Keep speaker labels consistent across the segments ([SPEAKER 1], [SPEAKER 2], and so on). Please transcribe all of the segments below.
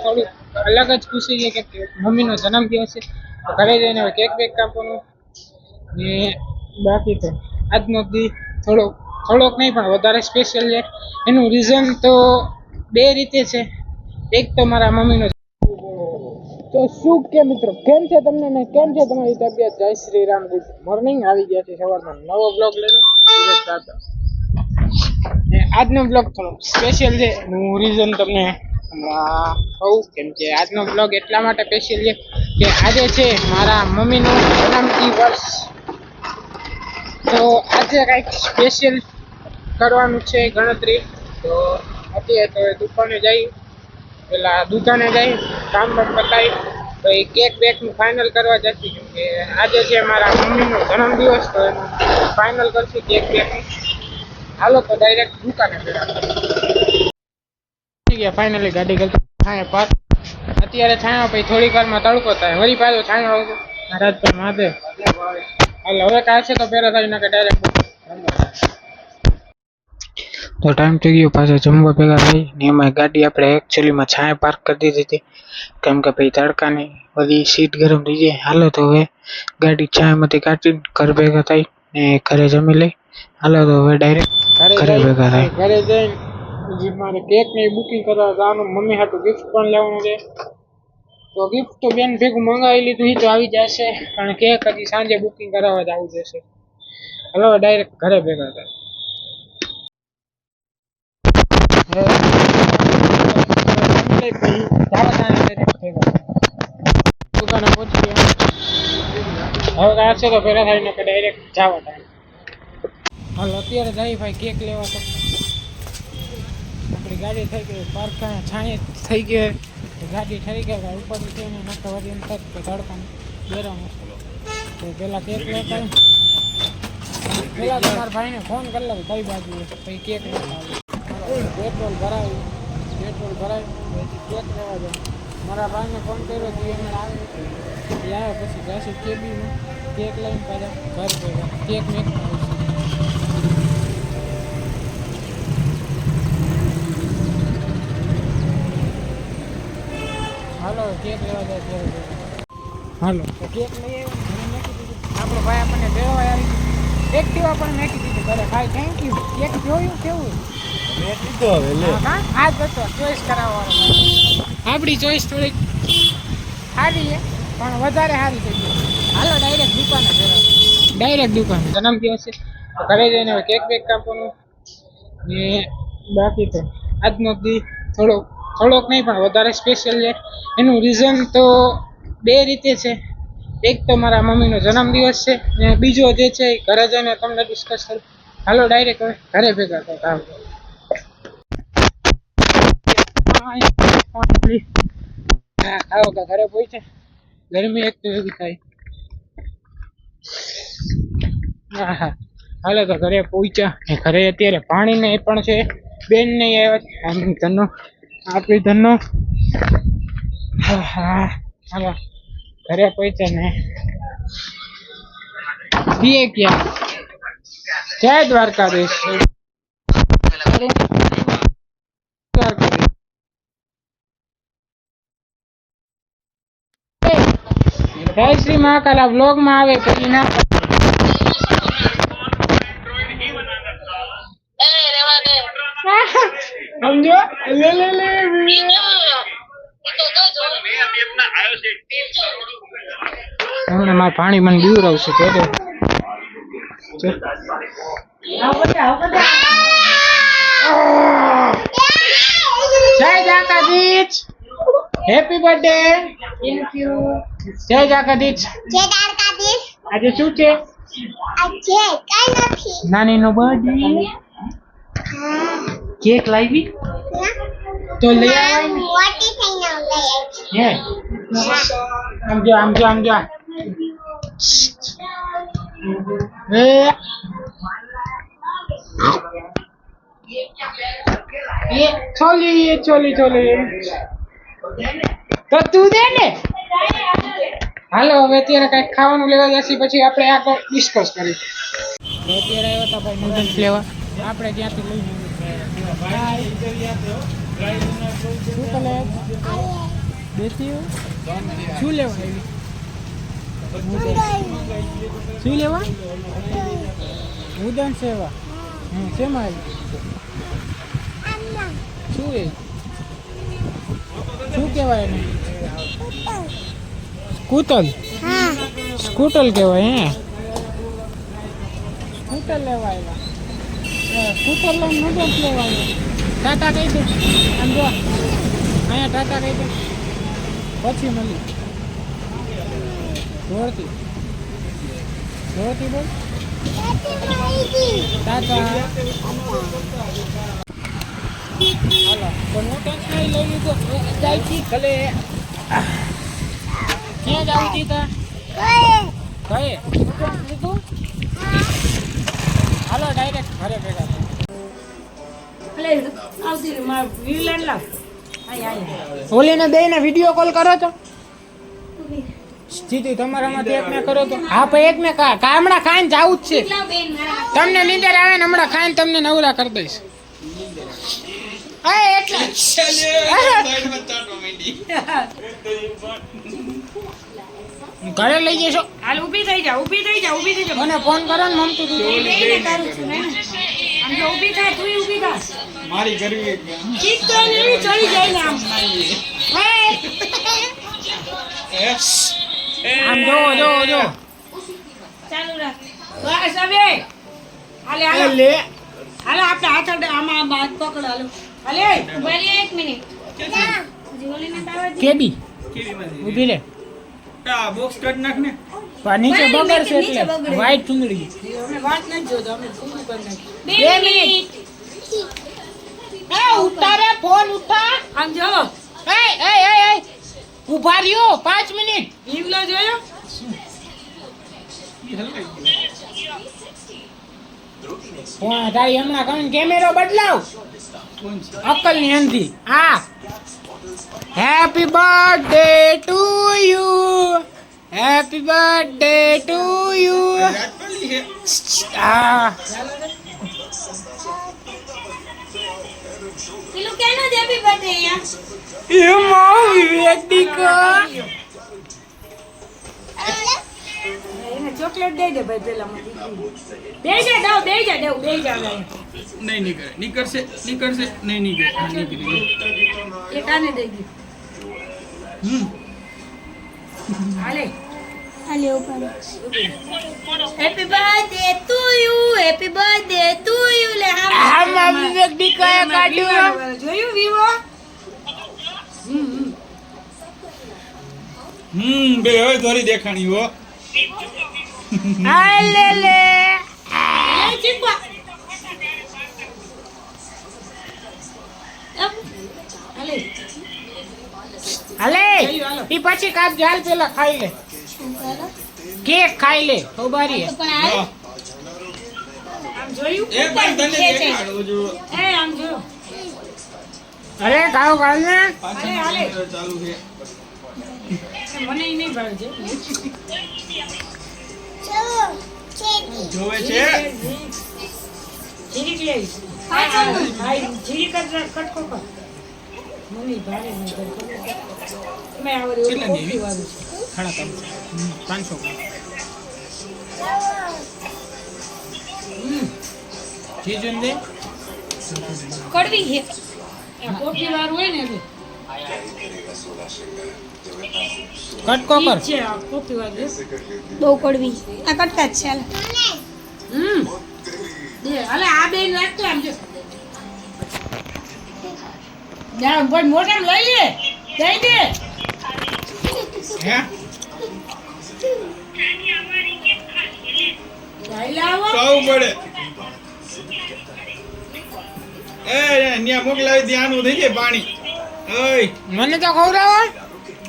[SPEAKER 1] થોડું અલગ જ ખુશી છે કે મમ્મીનો જન્મદિવસ છે. ઘરે જઈને હવે કેક બેક કાપવાનું ને બાકી તો આજનો દી થોડોક નહીં પણ વધારે સ્પેશિયલ છે. એનું રીઝન તો બે રીતે છે. એક તો મારા મમ્મીનો તો શું કે મિત્રો કેમ છે તમને ને કેમ છે તમારી તબિયત? જય શ્રી રામ, ગુડ મોર્નિંગ. આવી ગયા છે સવારમાં નવો બ્લોગ લઈને. આજનો બ્લોગ થોડો સ્પેશિયલ છે. હું રીઝન તમને કહું કેમ કે આજનો બ્લોગ એટલા માટે સ્પેશિયલ છે કે આજે છે મારા મમ્મીનો જન્મદિવસ. તો આજે કંઈક સ્પેશિયલ કરવાનું છે ગણતરી. તો અત્યારે તો દુકાને જઈ કામ પતાવી તો એ કેક બેકનું ફાઇનલ કરવા જતી કેમ કે આજે છે મારા મમ્મીનો જન્મદિવસ. તો એનું ફાઇનલ કરશું કેક બેકનું. હાલો તો ડાયરેક્ટ દુકાને ગયા. ફાઇનલી ગાડી કરતો છાંય પાર્ક. અત્યારે છાંયો પછી થોડીક વારમાં તડકો થાય વળી પાછો છાંયો આવતો રાજપર માથે. હાલ હવે કાંઈ છે તો પહેલા થાય નાખે ડાયરેક્ટ. તો ટાઈમ થઈ ગયો પાછા જમવા ભેગા થઈ ને એમાં ગાડી આપણે એકચ્યુઅલીમાં છાંય પાર્ક કરી દીધી હતી કેમ કે ભાઈ તડકાની બધી સીટ ગરમ થઈ જાય. હાલો તો હવે ગાડી છાંયમાંથી કાઢીને ઘર ભેગા થઈ ને ઘરે જમી લઈ. હાલો તો હવે ડાયરેક્ટ ઘરે ભેગા થાય. ઘરે જઈને મારે કેક ને બુકિંગ કરવા જવાનું, મમ્મી હાટું ગિફ્ટ પણ લેવાનું છે. તો ગિફ્ટ તો બેન ભેગું મંગાવી લીધું, એ તો આવી જશે પણ કેક હજી સાંજે બુકિંગ કરાવવા જ આવું જશે. હાલો ડાયરેક્ટ ઘરે ભેગા થાય. દુકાને પહોંચી ગયા. હવે કાંઈ છે તો પહેલા થઈને ડાયરેક્ટ જવા થાય. હાલ અત્યારે જાય ભાઈ કેક લેવા. તો આપણી ગાડી થઈ ગઈ પાર્ક, છાંય થઈ ગઈ ગાડી થઈ ગઈ. ઉપર છે ને નાખા વળી એમ થાય કે તડકાને બેરા મુશ્કેલો. તો પહેલાં કેક લેતા પહેલાં તમારા ભાઈને ફોન કરી લઉં કઈ બાજુ પછી કેક લેતા આવે. પેટ્રોલ ભરાય પછી કેક લેવા જાય. મારા ભાઈને ફોન કર્યો તો એને આવે પછી જશે કેબીમાં કેક લઈને પાછા ઘર ભેગા કેક મેક. હાલો કેક લેવા જાય ત્યારે. હાલો તો કેક લઈ આવ્યો મેકી દીધું. આપણો ભાઈ આપણને દેવા આવી એક્ટિવા પણ મેકી દીધું ઘરે. ભાઈ થેન્ક યુ. કેક જોયું કેવું આજ હતો ચોઈસ કરાવવાનો. આપણી ચોઈસ થોડીક સારી છે પણ વધારે સારી થઈ ગઈ. હાલો ડાયરેક્ટ દુકાને જન્મદિવસ છે ઘરે જઈને હવે કેક બેક કાપવાનું ને બાકી તો આજનો દી થોડોક નહીં પણ વધારે સ્પેશિયલ છે. એનું રીઝન તો બે રીતે છે. એક તો મારા મમ્મીનો જન્મદિવસ છે ને બીજો જે છે એ ઘરે જઈને તમને ડિસ્કસ કરું. હાલો ડાયરેક્ટ હવે ઘરે ભેગા થાય. આવો તો ઘરે પહોંચે ગરમી એક તો એવી થાય. હાલો તો ઘરે પહોંચ્યા. ઘરે અત્યારે પાણી ને એ પણ છે. બેન નહીં આવ્યા આપણી ધનનો. હાલો ઘરે પહોંચ્યા ને દીએ ક્યાં જય દ્વારકાધીશ. જય શ્રી મહાકાલ. આ વ્લોગ માં આવે પછી ના સમજો. હમણાં મારે પાણી મને બીવરાવશે કે જય Dwarkadhish. Happy birthday. Thank you. જય દ્વારકાધીશ. આજે શું છે? નાની નો બર્થડે. કેક લાવી તો લઈ આવાય ને. આમ જો છોલી તો તું દે ને. હાલો હવે અત્યારે કઈક ખાવાનું લેવા જશે પછી આપણે આગળ ડિસ્કસ કરીએ. અત્યારે આવ્યા હતા ભાઈ નૂડલ્સ લેવા. આપણે ત્યાંથી લઈ બેસી શું લેવા આવી? શું લેવા? ઉદાન સેવા. શેમાં આવી? શું એ શું કહેવાય એને? સ્કૂટલ. સ્કૂટલ કહેવાય. હે સ્કૂટર લેવા આવ્યા. સ્કૂટર લઈને નૂડલ્સ લેવા આવ્યા. ટાટા કહી દે. આમ જો અહીંયા ટાટા કહી દે, પછી મળી જોરથી જોરથી બોલ ટાટા. હાલો તો નૂડલ્સ લઈ લીધો. જાય છે ભલે. ક્યાં જાવ તા? કઈ લીધું? હાલો ડાયરેક્ટ ઘરે ભેગા ઓલીને બે ને વિડીયો કોલ કરો તો સીધી તમારામાંથી એક ને કરો તો. હા ભાઈ એક ને હમણાં ખાઈને જાવું જ છે. તમને નીંદર આવે ને હમણાં ખાઈને તમને નવરા કરી દઈશ. ઘરે લઈ જશો. હાલ ઊભી થઈ જા, ઊભી થઈ જા, ઊભી થઈ જા. મને ફોન કરો ને મમતું તું ઊભી થા, તું ઊભી થા. મારી કરવી ઠીક તો નહીં ચડી જાય ને આમ. આમ જો જો જો ચાલુ રાખ બસ હવે. હાલે હાલે લે હાલે આપણે હાથ આમાં હાથ પકડ. હાલો હાલે ઉભી એક મિનિટ. જીવલીને તાવ કેબી ઊભી રે. આ બોક્સ કટ નાખ ને. નીચે બગર છે એટલે વાઈટ ચુંદડી. અમે વાત ન જોતો, અમે ચુંદડી પર નાખી. 2 મિનિટ. એ ઉતારે ફોન ઉઠા. આમ જો એ એ એ એ ઉભા રહ્યો 5 મિનિટ. ઈવલો જોયો? ફોન તારી હમણાં કણ કેમેરો બદલાવ. અકલ ની અંધી. હા happy birthday to you. Happy birthday to you. હા
[SPEAKER 2] પેલું કેનો હેપી બર્થડે યાર?
[SPEAKER 1] એ માવ વિવેકડી કા
[SPEAKER 2] એને ચોકલેટ દે દે ભાઈ પેલા મને. દે જા દાવ, દે જા દેવ, દે જા.
[SPEAKER 3] નહીં નીકળે, નીકળશે નીકળશે નહીં નીકળે. હા નીકળી
[SPEAKER 2] એ કાને દે દે. હાલે હાલે ઉપર. Happy birthday to you, happy birthday to you. લે
[SPEAKER 1] આ માવ વિવેકડી કા કાઢ્યું
[SPEAKER 2] જોયું વિવો?
[SPEAKER 3] બે હવે થોડી દેખાણી હો.
[SPEAKER 1] આ લે લે
[SPEAKER 2] એ ચીપા. હાલે
[SPEAKER 1] હાલે ઈ પછી કાપ જાલ પેલા ખાઈ લે. કેક ખાઈ લે ખોબારી.
[SPEAKER 2] પણ હાલે આમ જોયું?
[SPEAKER 3] એક વાર તને દેખાડું જો.
[SPEAKER 2] એ આમ જો.
[SPEAKER 1] અરે ખાઓ ખાવ ને.
[SPEAKER 3] પાછળ
[SPEAKER 2] હાલે.
[SPEAKER 3] ચાલુ છે.
[SPEAKER 2] મને ઈ નહીં ભાવે છે.
[SPEAKER 3] જોવે છે.
[SPEAKER 2] જીરી લે. હાય જીરી કટકો કર. મને ભાવે નહીં. મે આવરી
[SPEAKER 3] કેટલા ની
[SPEAKER 2] કોફી વાળું છે.
[SPEAKER 1] ખાણા કામ 500 ચીજું દે.
[SPEAKER 2] કડવી છે. આ કોફી વાળું હોય ને એટલે
[SPEAKER 1] કટકો કર.
[SPEAKER 2] છે આ કોફી વાળું.
[SPEAKER 4] બહુ કડવી આ કટકા જ છે હાલ.
[SPEAKER 2] દે હાલે આ બે નાખતો આમ જો. જા પણ મોઢામ લઈ લે. દઈ દે.
[SPEAKER 3] હે
[SPEAKER 2] લઈ લાવો.
[SPEAKER 3] ખાવું પડે. એ ન્યા મોકલાવી દે. આનું થઈ જાય પાણી. ઓય
[SPEAKER 1] મને તો ખવડાવો.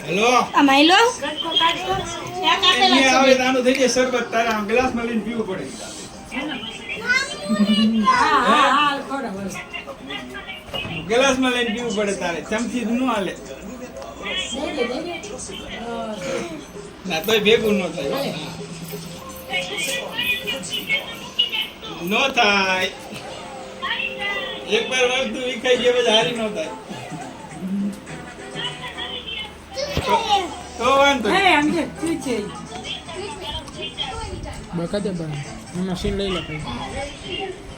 [SPEAKER 3] હેલો
[SPEAKER 4] આ માયલો
[SPEAKER 2] કટકો કાઢો. ત્યાં
[SPEAKER 3] ન્યા
[SPEAKER 2] કાપેલા
[SPEAKER 3] આવે
[SPEAKER 2] છે.
[SPEAKER 3] તો આનું થઈ જાય શરબત. તારા આમ ગ્લાસમાં લઈને પીવું પડે.
[SPEAKER 2] હા હા હા ખોડા.
[SPEAKER 3] ગ્લાસમાં લઈને પીવું પડે તારે. ચમચી ન હાલે.
[SPEAKER 2] દે દે દે દે.
[SPEAKER 3] ના તોય ભેગું ન થાય. ન થાય. એક વાર વસ્તુ વિખાઈ જાય પછી હારી ન થાય. વાંધો નહીં.
[SPEAKER 2] આમ છે શું છે
[SPEAKER 1] બકા દે બા એમાં સીન લઈ લે ભાઈ